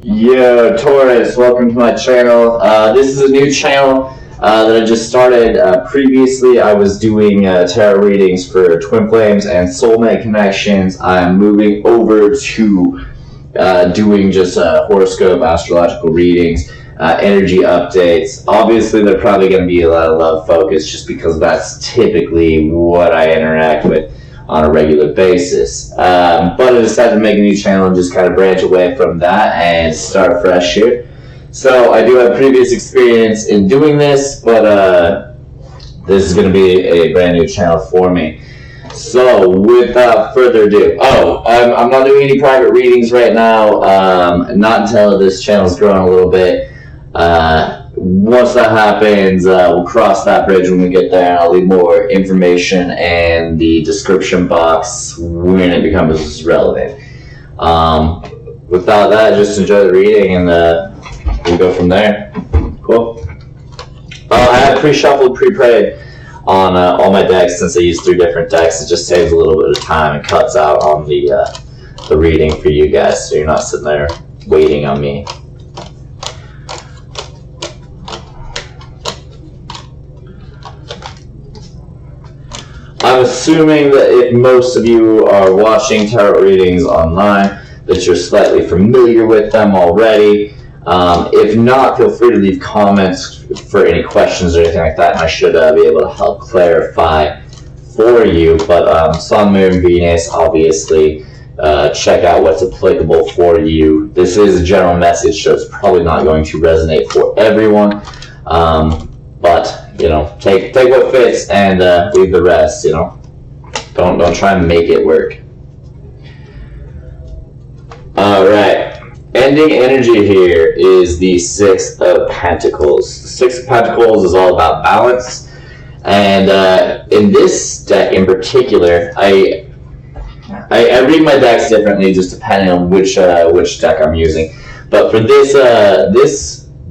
Yo, Taurus, welcome to my channel. This is a new channel that I just started. Previously, I was doing tarot readings for twin flames and soulmate connections. I'm moving over to doing just horoscope, astrological readings, energy updates. Obviously, they're probably going to be a lot of love focused just because that's typically what I interact with on a regular basis. But I decided to make a new channel and just kind of branch away from that and start fresh here. So I do have previous experience in doing this, but this is going to be a brand new channel for me. So without further ado, I'm not doing any private readings right now, not until this channel's grown a little bit. Once that happens, we'll cross that bridge when we get there, and I'll leave more information in the description box when it becomes relevant. Without that, just enjoy the reading, and we'll go from there. Cool. I have pre-shuffled, pre-prayed on all my decks. Since I use 3 different decks, it just saves a little bit of time and cuts out on the reading for you guys, so you're not sitting there waiting on me. I'm assuming that if most of you are watching tarot readings online, that you're slightly familiar with them already. If not, feel free to leave comments for any questions or anything like that, and I should be able to help clarify for you. But Sun, Moon, Venus, obviously, check out what's applicable for you. This is a general message, so it's probably not going to resonate for everyone. But you know, take what fits and leave the rest. You know, don't try and make it work. All right, ending energy here is the 6 of Pentacles. The 6 of Pentacles is all about balance, and in this deck in particular, I read my decks differently just depending on which deck I'm using. But for this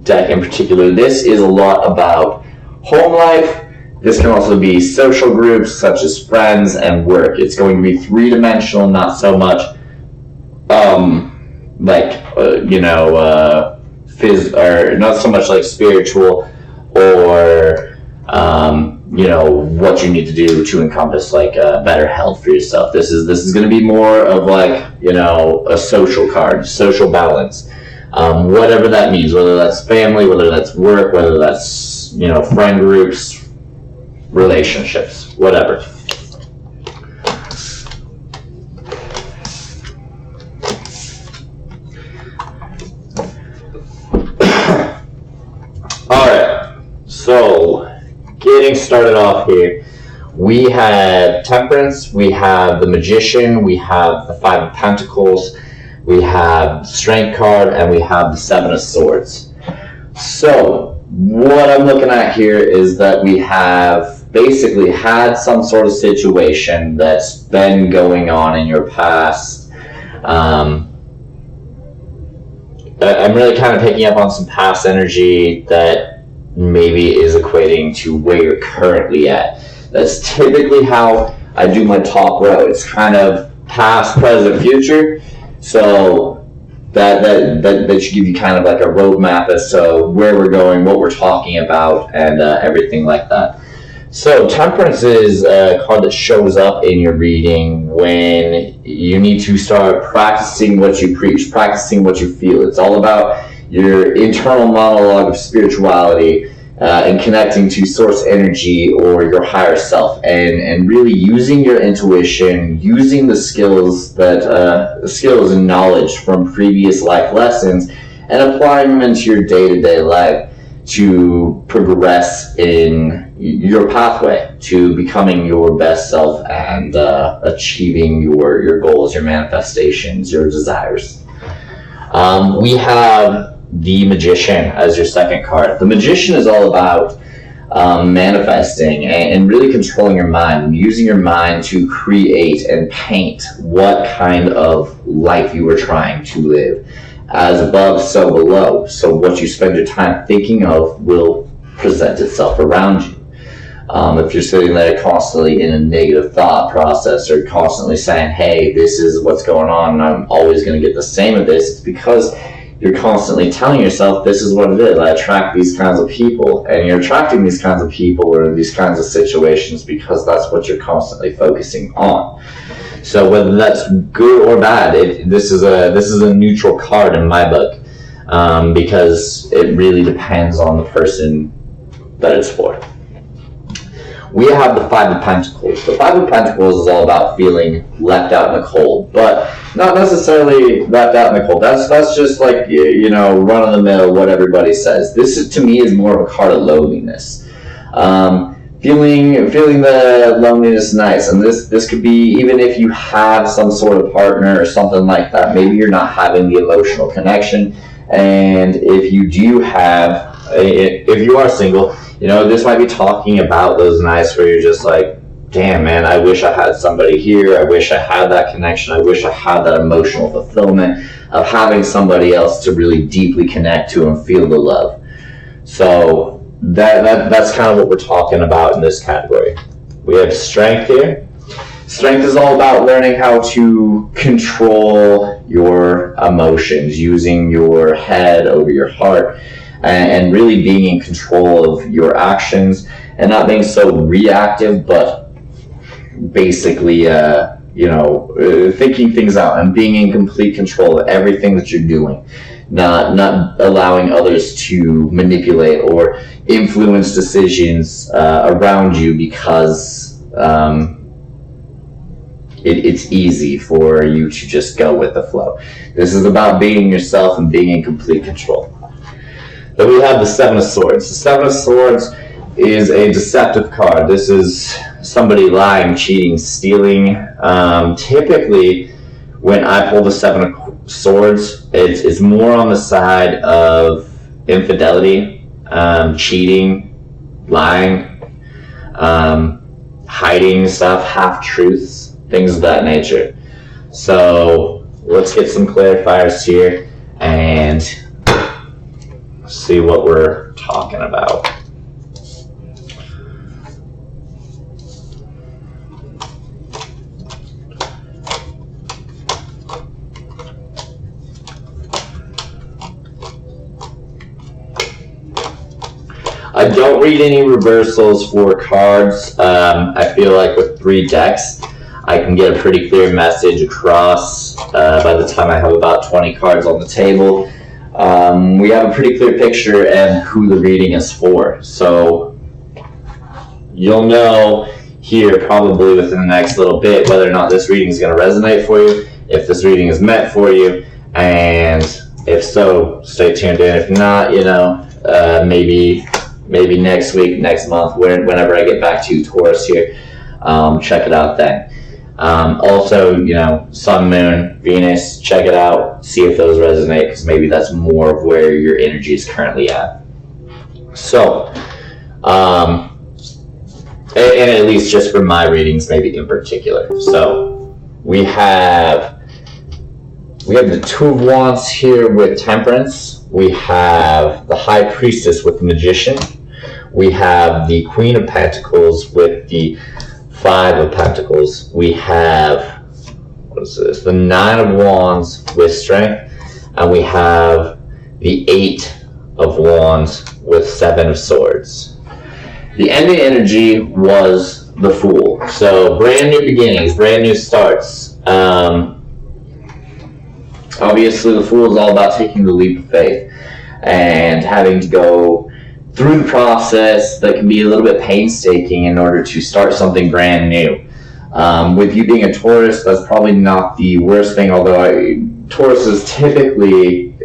deck in particular, this is a lot about home life. This can also be social groups such as friends and work. It's going to be 3-dimensional, not so much not so much like spiritual or what you need to do to encompass like better health for yourself. This is going to be more of like a social card, social balance, whatever that means, whether that's family, whether that's work, whether that's friend groups, relationships, whatever. Alright, so getting started off here, we have Temperance, we have the Magician, we have the 5 of Pentacles, we have the Strength card, and we have the 7 of Swords. So what I'm looking at here is that we have basically had some sort of situation that's been going on in your past. I'm really kind of picking up on some past energy that maybe is equating to where you're currently at. That's typically how I do my top row. It's kind of past, present, future. So that should give you kind of like a roadmap as to where we're going, what we're talking about, and everything like that. So Temperance is a card that shows up in your reading when you need to start practicing what you preach, practicing what you feel. It's all about your internal monologue of spirituality and connecting to source energy or your higher self, and really using your intuition, using the skills and knowledge from previous life lessons and applying them into your day-to-day life to progress in your pathway to becoming your best self and achieving your goals, your manifestations, your desires. We have the Magician as your second card. The Magician is all about manifesting and really controlling your mind and using your mind to create and paint what kind of life you are trying to live. As above, so below. So what you spend your time thinking of will present itself around you. If you're sitting there constantly in a negative thought process or constantly saying, hey, this is what's going on and I'm always going to get the same of this, it's because you're constantly telling yourself this is what it is. I attract these kinds of people, and you're attracting these kinds of people or these kinds of situations because that's what you're constantly focusing on. So whether that's good or bad, this is a neutral card in my book, because it really depends on the person that it's for. We have the Five of Pentacles. The Five of Pentacles is all about feeling left out in the cold, but not necessarily left out in the cold. That's just like, run of the mill, what everybody says. This is, to me, is more of a card of loneliness. Feeling the loneliness nice, and this could be even if you have some sort of partner or something like that. Maybe you're not having the emotional connection, and if you are single, this might be talking about those nights where you're just like, damn, man, I wish I had somebody here. I wish I had that connection. I wish I had that emotional fulfillment of having somebody else to really deeply connect to and feel the love. So that's kind of what we're talking about in this category. We have Strength here. Strength is all about learning how to control your emotions, using your head over your heart, and really being in control of your actions and not being so reactive, but basically, thinking things out and being in complete control of everything that you're doing, not allowing others to manipulate or influence decisions around you because it's easy for you to just go with the flow. This is about being yourself and being in complete control. Then we have the Seven of Swords. The Seven of Swords is a deceptive card. This is somebody lying, cheating, stealing. Typically, when I pull the Seven of Swords, it's more on the side of infidelity, cheating, lying, hiding stuff, half-truths, things of that nature. So let's get some clarifiers here and see what we're talking about. I don't read any reversals for cards. I feel like with 3 decks, I can get a pretty clear message across by the time I have about 20 cards on the table. We have a pretty clear picture and who the reading is for. So you'll know here probably within the next little bit whether or not this reading is going to resonate for you, if this reading is meant for you, and if so, stay tuned in. If not, maybe next week, next month, whenever I get back to Taurus here, check it out then. Also, Sun, Moon, Venus, check it out, see if those resonate, because maybe that's more of where your energy is currently at. So, and at least just for my readings, maybe in particular. So, we have the Two of Wands here with Temperance. We have the High Priestess with the Magician. We have the Queen of Pentacles with the Five of Pentacles. We have, the Nine of Wands with Strength. And we have the Eight of Wands with Seven of Swords. The ending energy was the Fool. So brand new beginnings, brand new starts. Obviously the Fool is all about taking the leap of faith and having to go through the process that can be a little bit painstaking in order to start something brand new. With you being a Taurus, that's probably not the worst thing, although Tauruses typically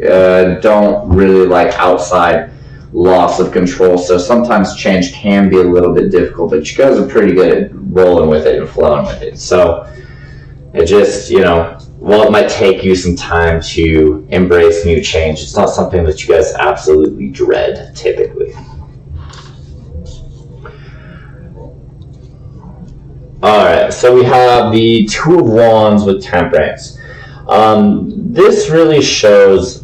don't really like outside loss of control, so sometimes change can be a little bit difficult, but you guys are pretty good at rolling with it and flowing with it. So it just, while it might take you some time to embrace new change, it's not something that you guys absolutely dread, typically. Alright, so we have the Two of Wands with Temperance. This really shows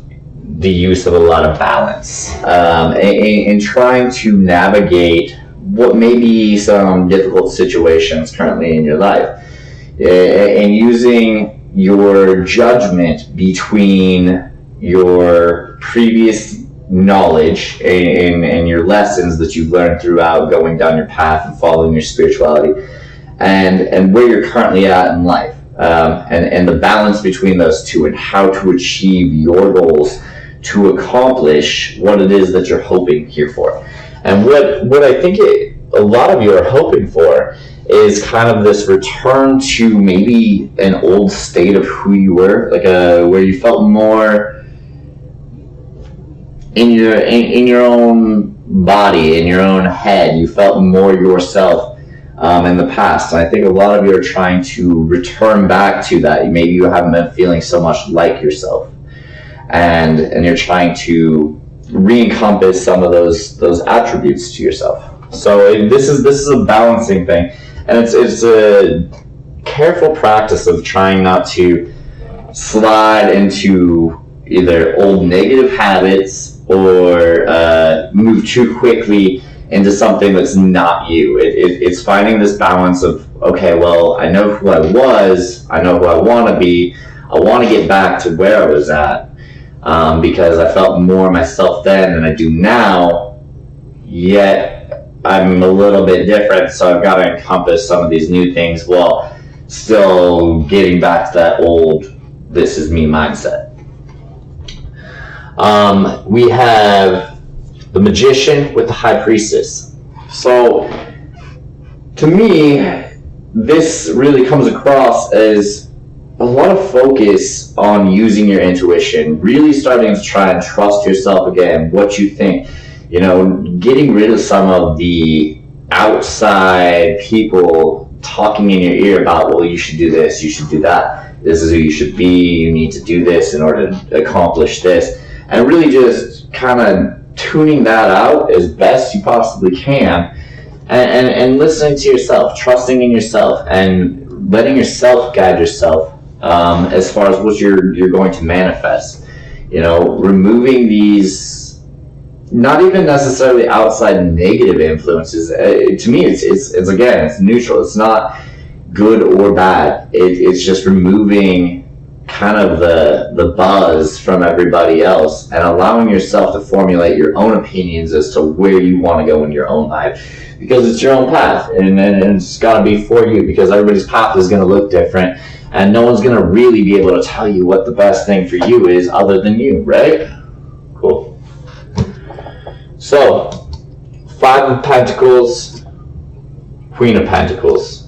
the use of a lot of balance in trying to navigate what may be some difficult situations currently in your life, and using your judgment between your previous knowledge and your lessons that you've learned throughout going down your path and following your spirituality, and where you're currently at in life, and the balance between those two, and how to achieve your goals to accomplish what it is that you're hoping here for. And what I think a lot of you are hoping for is kind of this return to maybe an old state of who you were, like where you felt more in your own body, in your own head. You felt more yourself in the past. And I think a lot of you are trying to return back to that. Maybe you haven't been feeling so much like yourself, and you're trying to re-encompass some of those attributes to yourself. So this is a balancing thing, and it's a careful practice of trying not to slide into either old negative habits or move too quickly into something that's not you. It's finding this balance of, okay, well, I know who I was, I know who I want to be, I want to get back to where I was at, because I felt more myself then than I do now, yet I'm a little bit different, so I've got to encompass some of these new things while still getting back to that old, this is me mindset. We have the Magician with the High Priestess. So, to me, this really comes across as a lot of focus on using your intuition, really starting to try and trust yourself again, what you think, getting rid of some of the outside people talking in your ear about, well, you should do this, you should do that, this is who you should be, you need to do this in order to accomplish this, and really just kind of tuning that out as best you possibly can, and listening to yourself, trusting in yourself, and letting yourself guide yourself as far as what you're going to manifest. Removing these, not even necessarily outside negative influences. To me, it's again, it's neutral. It's not good or bad. It's just removing kind of the buzz from everybody else and allowing yourself to formulate your own opinions as to where you want to go in your own life, because it's your own path, and it's got to be for you, because everybody's path is going to look different, and no one's going to really be able to tell you what the best thing for you is other than you, right? Cool. So, Five of Pentacles, Queen of Pentacles.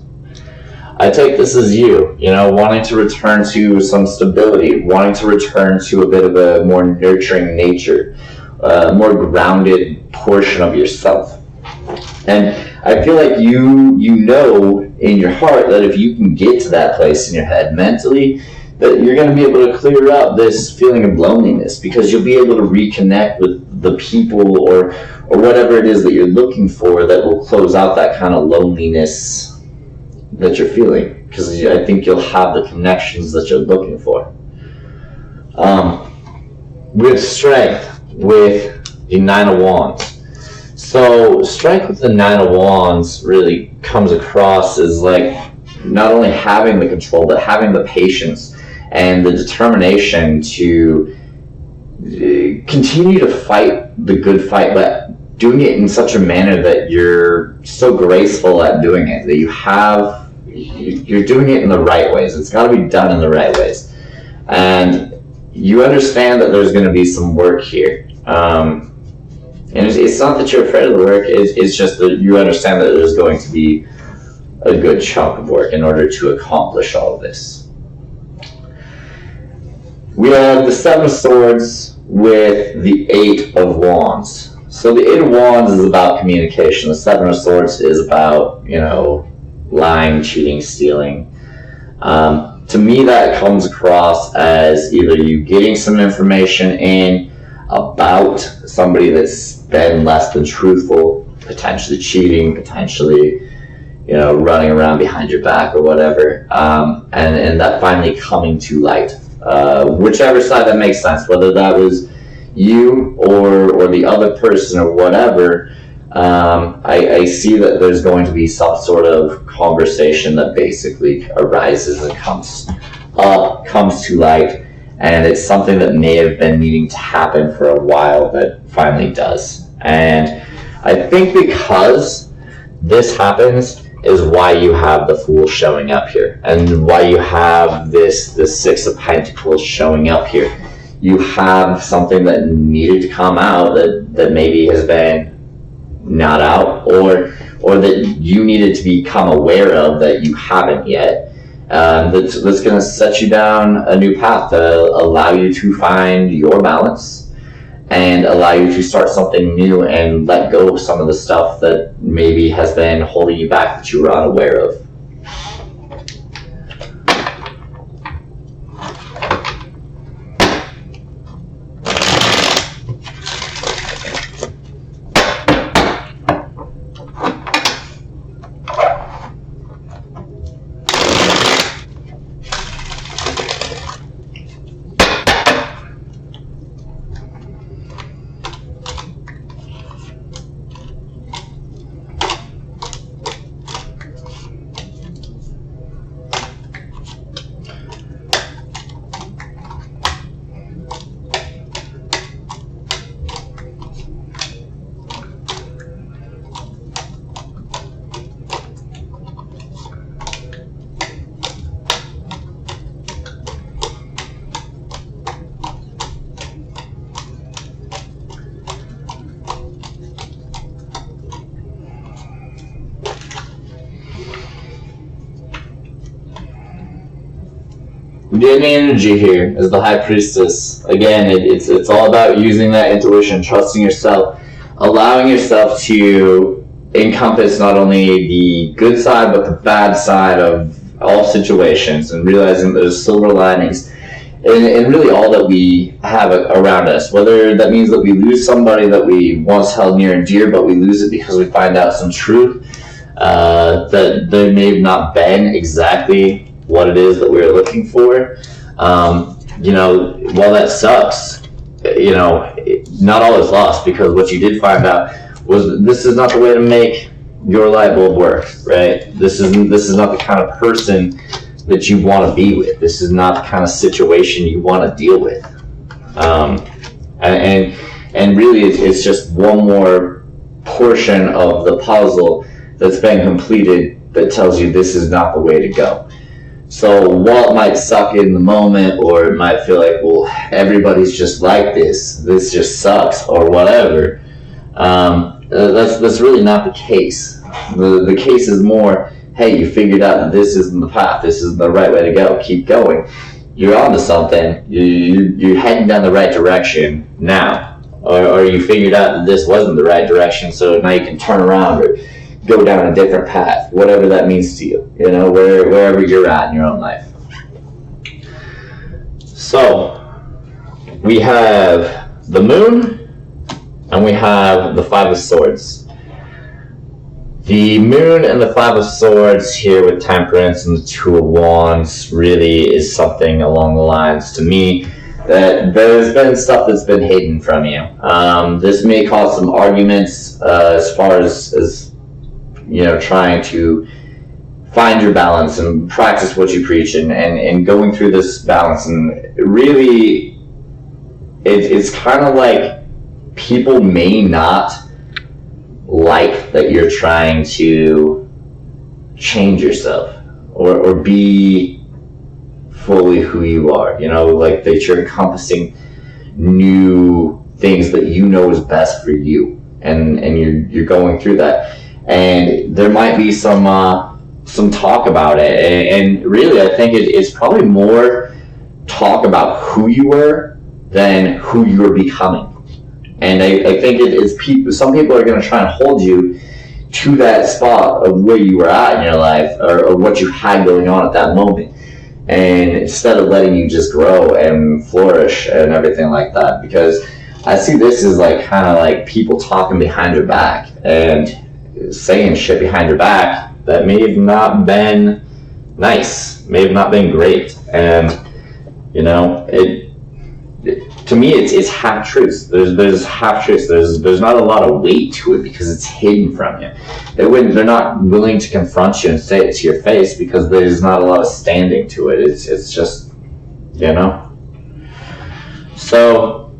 I take this as you, wanting to return to some stability, wanting to return to a bit of a more nurturing nature, more grounded portion of yourself. And I feel like you know in your heart that if you can get to that place in your head mentally, that you're going to be able to clear up this feeling of loneliness, because you'll be able to reconnect with the people or whatever it is that you're looking for that will close out that kind of loneliness that you're feeling, because I think you'll have the connections that you're looking for. With Strength, with the Nine of Wands. So Strength with the Nine of Wands really comes across as like not only having the control, but having the patience and the determination to continue to fight the good fight, but doing it in such a manner that you're so graceful at doing it, that you're doing it in the right ways. It's got to be done in the right ways. And you understand that there's going to be some work here. And it's not that you're afraid of the work, it's just that you understand that there's going to be a good chunk of work in order to accomplish all of this. We have the Seven of Swords with the Eight of Wands. So the Eight of Wands is about communication. The Seven of Swords is about, lying, cheating, stealing. To me, that comes across as either you getting some information in about somebody that's been less than truthful, potentially cheating, potentially, running around behind your back or whatever, and that finally coming to light. Whichever side that makes sense, whether that was you or the other person or whatever, I see that there's going to be some sort of conversation that basically arises and comes to light, and it's something that may have been needing to happen for a while that finally does. And I think because this happens is why you have the Fool showing up here, and why you have this Six of Pentacles showing up here. You have something that needed to come out that maybe has been not out, or that you needed to become aware of that you haven't yet. That's going to set you down a new path to allow you to find your balance and allow you to start something new and let go of some of the stuff that maybe has been holding you back that you were unaware of. The energy here is the High Priestess. Again, it's all about using that intuition, trusting yourself, allowing yourself to encompass not only the good side but the bad side of all situations, and realizing there's silver linings in really all that we have around us. Whether that means that we lose somebody that we once held near and dear, but we lose it because we find out some truth that there may have not been exactly what it is that we're looking for. While that sucks, not all is lost, because what you did find out was this is not the way to make your light bulb work, right? This is not the kind of person that you want to be with. This is not the kind of situation you want to deal with. And really it's just one more portion of the puzzle that's been completed that tells you this is not the way to go. So while it might suck in the moment, or it might feel like, well, everybody's just like this just sucks, or whatever, that's really not the case. The case is more, hey, you figured out that this isn't the path, this isn't the right way to go, keep going. You're onto something, you're heading down the right direction now. Or you figured out that this wasn't the right direction, so now you can turn around or go down a different path, whatever that means to you, wherever you're at in your own life. So we have the Moon and we have the Five of Swords. The Moon and the Five of Swords here with Temperance and the Two of Wands really is something along the lines to me that there's been stuff that's been hidden from you. This may cause some arguments as far as trying to find your balance and practice what you preach, and going through this balance. And really, it's kind of like people may not like that you're trying to change yourself or be fully who you are, like that you're encompassing new things that is best for you, and you're going through that. And there might be some talk about it, and really I think it's probably more talk about who you were than who you're becoming. And I think some people are going to try and hold you to that spot of where you were at in your life, or what you had going on at that moment, and instead of letting you just grow and flourish and everything like that. Because I see this as kind of like people talking behind your back and saying shit behind your back that may have not been nice, may have not been great. And to me it's half truths. There's half truths. There's not a lot of weight to it because it's hidden from you. They're not willing to confront you and say it to your face because there's not a lot of standing to it. It's just So,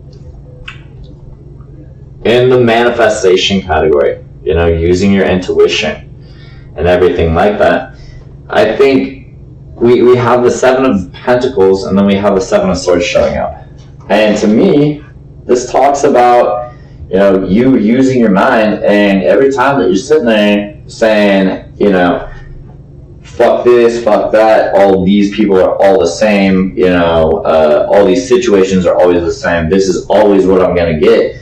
in the manifestation category, you know, using your intuition and everything like that, I think we have the Seven of Pentacles and then we have the Seven of Swords showing up. And to me, this talks about, you know, you using your mind, and every time that you're sitting there saying, you know, fuck this, fuck that, all these people are all the same, you know, all these situations are always the same, this is always what I'm going to get.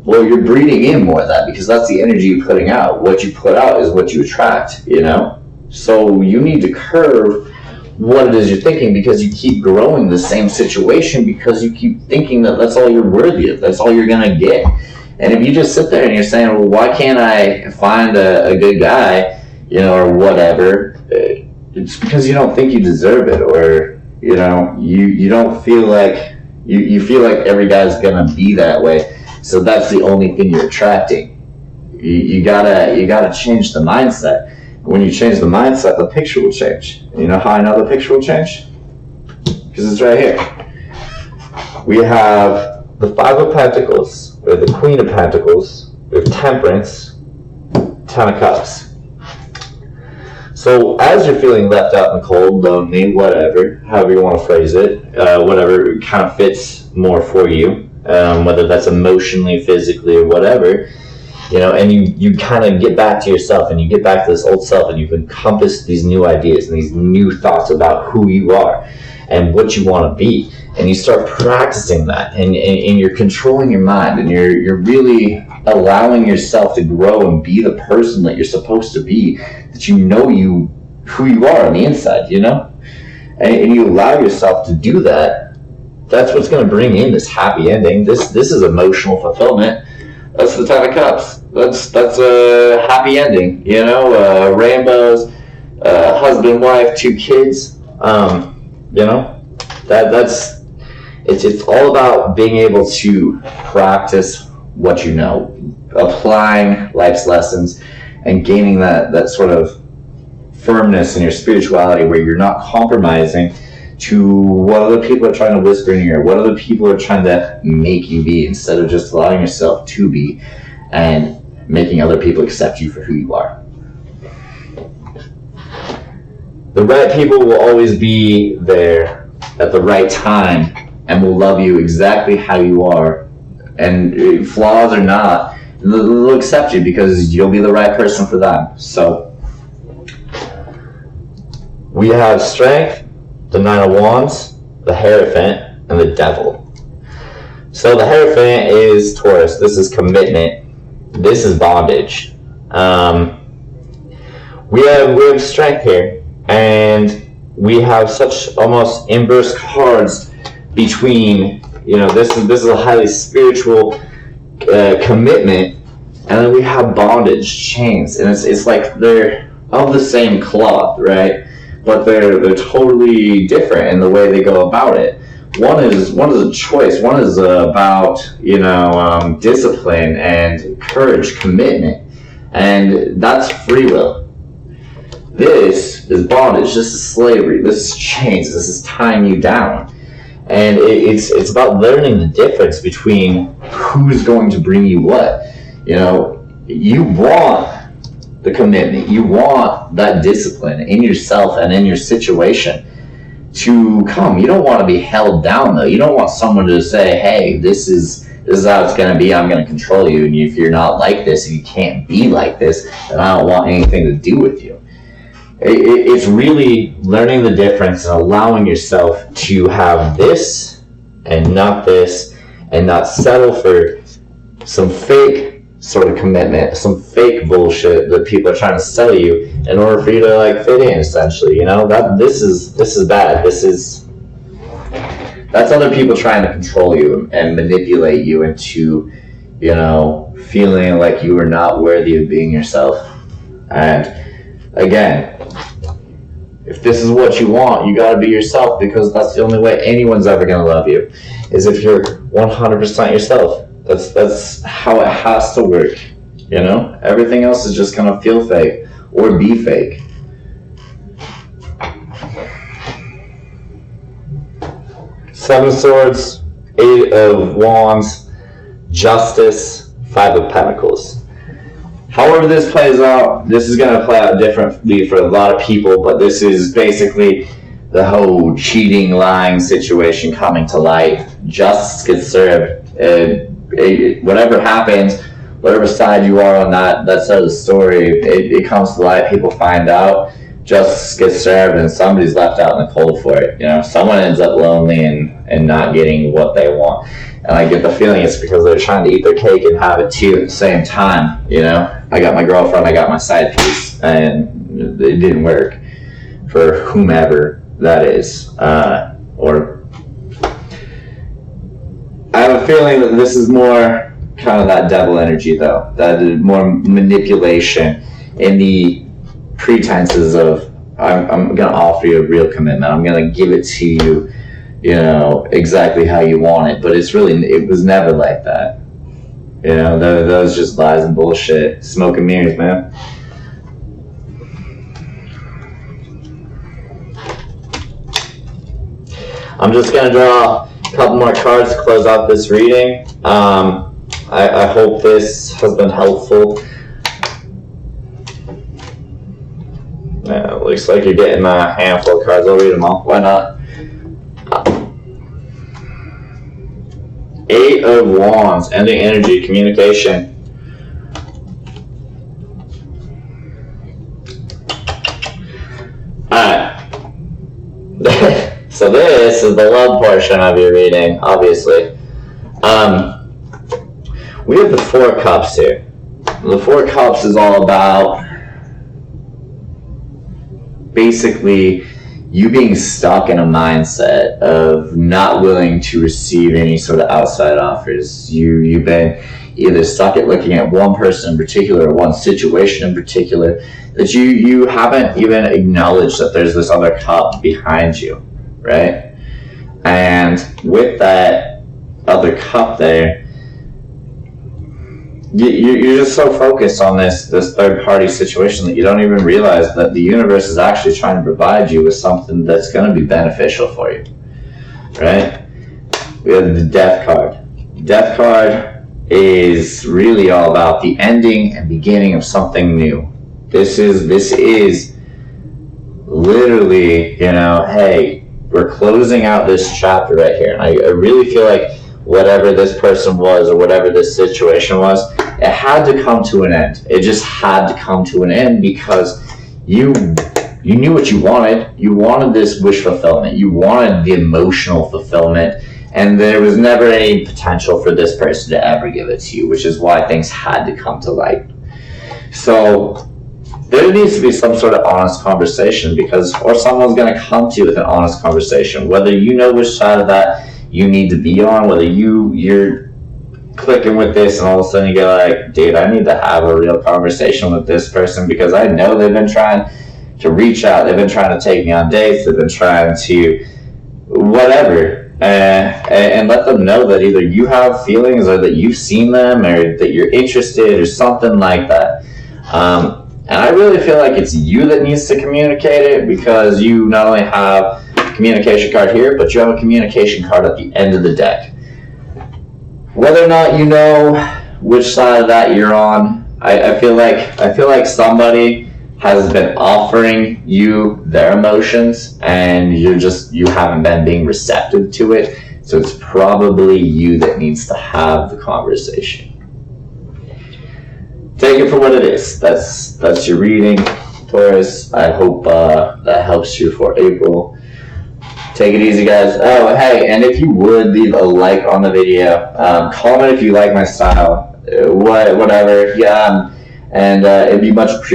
Well, you're breathing in more of that, because that's the energy you're putting out. What you put out is what you attract, you know? So you need to curve what it is you're thinking, because you keep growing the same situation because you keep thinking that that's all you're worthy of, that's all you're going to get. And if you just sit there and you're saying, well, why can't I find a good guy, you know, or whatever, it's because you don't think you deserve it, or, you know, you don't feel like, you feel like every guy's going to be that way. So that's the only thing you're attracting. You gotta change the mindset. When you change the mindset, the picture will change. You know how I know the picture will change? Because it's right here. We have the Five of Pentacles, we have the Queen of Pentacles, we have Temperance, Ten of Cups. So as you're feeling left out in the cold, lonely, whatever, however you want to phrase it, whatever kind of fits more for you, whether that's emotionally, physically, or whatever, you know, and you kind of get back to yourself, and you get back to this old self, and you've encompassed these new ideas and these new thoughts about who you are and what you want to be, and you start practicing that, and you're controlling your mind, and you're really allowing yourself to grow and be the person that you're supposed to be, that you know who you are on the inside, you know, and you allow yourself to do that. That's what's going to bring in this happy ending. This is emotional fulfillment. That's the Ten of Cups. That's a happy ending. You know, rainbows, husband, wife, 2 kids. You know, it's all about being able to practice what you know, applying life's lessons, and gaining that sort of firmness in your spirituality, where you're not compromising to what other people are trying to whisper in your ear, what other people are trying to make you be, instead of just allowing yourself to be and making other people accept you for who you are. The right people will always be there at the right time and will love you exactly how you are, and flaws or not, they'll accept you because you'll be the right person for them. So we have Strength, the Nine of Wands, the Hierophant, and the Devil. So the Hierophant is Taurus. This is commitment. This is bondage. We have Strength here, and we have such almost inverse cards between, you know, this is a highly spiritual commitment, and then we have bondage, chains, and it's like they're of the same cloth, right? But they're totally different in the way they go about it. One is a choice. One is about, you know, discipline and courage, commitment, and that's free will. This is bondage. This is slavery. This is chains. This is tying you down, and it's about learning the difference between who's going to bring you what. You know, you want the commitment, you want that discipline in yourself and in your situation to come. You don't want to be held down, though. You don't want someone to say, hey, this is how it's going to be, I'm going to control you, and if you're not like this, if you can't be like this, then I don't want anything to do with you. It's really learning the difference and allowing yourself to have this and not this, and not settle for some fake sort of commitment, some fake bullshit that people are trying to sell you in order for you to like fit in, essentially. You know, that this is bad. That's other people trying to control you and manipulate you into, you know, feeling like you are not worthy of being yourself. And again, if this is what you want, you got to be yourself, because that's the only way anyone's ever going to love you, is if you're 100% yourself. That's how it has to work, you know? Everything else is just gonna feel fake or be fake. Seven of Swords, Eight of Wands, Justice, Five of Pentacles. However this plays out, this is going to play out differently for a lot of people, but this is basically the whole cheating, lying situation coming to light. Justice gets served. Whatever happens, whatever side you are on that side of the story, it comes to light, people find out, justice gets served, and somebody's left out in the cold for it. You know, someone ends up lonely and not getting what they want. And I get the feeling it's because they're trying to eat their cake and have it too at the same time. You know, I got my girlfriend, I got my side piece, and it didn't work for whomever that is. Or I have a feeling that this is more kind of that devil energy, though. That is more manipulation in the pretenses of I'm going to offer you a real commitment. I'm going to give it to you, you know, exactly how you want it. But it was never like that. You know, that was just lies and bullshit. Smoke and mirrors, man. I'm just going to draw a couple more cards to close out this reading. I hope this has been helpful. Yeah, it looks like you're getting a handful of cards. I'll read them all. Why not? Eight of Wands, ending energy, communication. Alright. So this is the love portion of your reading, obviously. We have the Four of Cups here. The Four of Cups is all about basically you being stuck in a mindset of not willing to receive any sort of outside offers. You've been either stuck at looking at one person in particular or one situation in particular that you haven't even acknowledged that there's this other cup behind you, right? And with that other cup there, you're just so focused on this third party situation that you don't even realize that the universe is actually trying to provide you with something that's going to be beneficial for you, right? We have the Death card. Death card is really all about the ending and beginning of something new. This is literally, you know, hey, we're closing out this chapter right here. And I really feel like whatever this person was or whatever this situation was, it had to come to an end. It just had to come to an end because you knew what you wanted. You wanted this wish fulfillment. You wanted the emotional fulfillment, and there was never any potential for this person to ever give it to you, which is why things had to come to light. So there needs to be some sort of honest conversation or someone's going to come to you with an honest conversation, whether you know which side of that you need to be on, whether you're clicking with this and all of a sudden you go like, dude, I need to have a real conversation with this person because I know they've been trying to reach out, they've been trying to take me on dates, they've been trying to whatever, and let them know that either you have feelings or that you've seen them or that you're interested or something like that. And I really feel like it's you that needs to communicate it because you not only have communication card here, but you have a communication card at the end of the deck. Whether or not you know which side of that you're on, I feel like somebody has been offering you their emotions and you haven't been being receptive to it. So it's probably you that needs to have the conversation. Take it for what it is. That's your reading, Taurus. I hope that helps you for April. Take it easy, guys. Oh, hey, and if you would leave a like on the video, comment if you like my style, whatever. Yeah, and it'd be much appreciated.